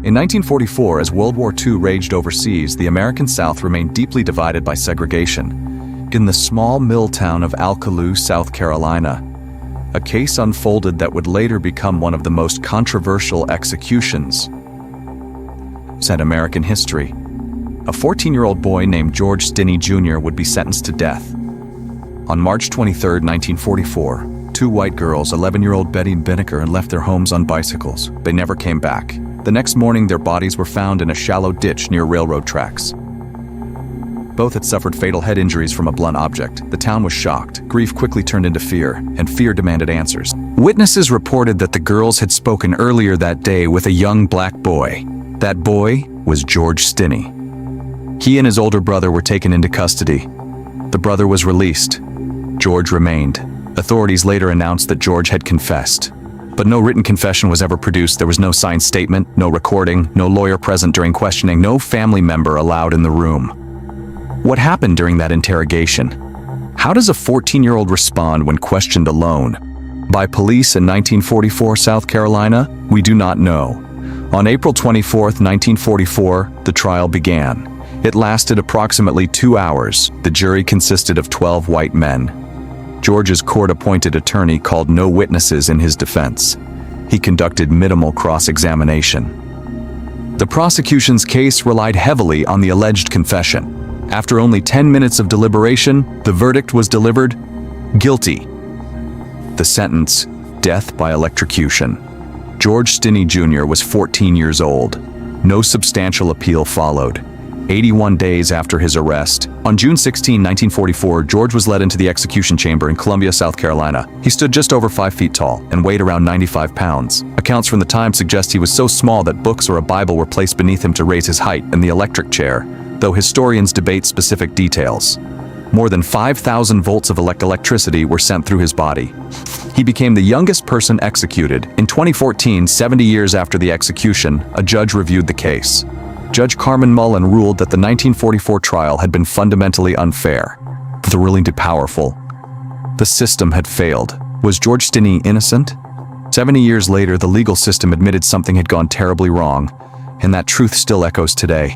In 1944, as World War II raged overseas, the American South remained deeply divided by segregation. In the small mill town of Alcolu, South Carolina, a case unfolded that would later become one of the most controversial executions in American history. A 14-year-old boy named George Stinney Jr. would be sentenced to death. On March 23, 1944, two white girls, 11-year-old Betty Binnicker, left their homes on bicycles. They never came back. The next morning, their bodies were found in a shallow ditch near railroad tracks. Both had suffered fatal head injuries from a blunt object. The town was shocked. Grief quickly turned into fear, and fear demanded answers. Witnesses reported that the girls had spoken earlier that day with a young black boy. That boy was George Stinney. He and his older brother were taken into custody. The brother was released. George remained. Authorities later announced that George had confessed. But no written confession was ever produced. There was no signed statement, no recording, no lawyer present during questioning, no family member allowed in the room. What happened during that interrogation? How does a 14-year-old respond when questioned alone? By police in 1944 South Carolina? We do not know. On April 24, 1944, the trial began. It lasted approximately 2 hours. The jury consisted of 12 white men. George's court-appointed attorney called no witnesses in his defense. He conducted minimal cross-examination. The prosecution's case relied heavily on the alleged confession. After only 10 minutes of deliberation, the verdict was delivered: guilty. The sentence: death by electrocution. George Stinney Jr. was 14 years old. No substantial appeal followed. 81 days after his arrest, on June 16, 1944, George was led into the execution chamber in Columbia, South Carolina. He stood just over 5 feet tall and weighed around 95 pounds. Accounts from the time suggest he was so small that books or a Bible were placed beneath him to raise his height, and the electric chair, though historians debate specific details. More than 5,000 volts of electricity were sent through his body. He became the youngest person executed. In 2014, 70 years after the execution, a judge reviewed the case. Judge Carmen Mullen ruled that the 1944 trial had been fundamentally unfair. The ruling too powerful. The system had failed. Was George Stinney innocent? 70 years later, the legal system admitted something had gone terribly wrong, and that truth still echoes today.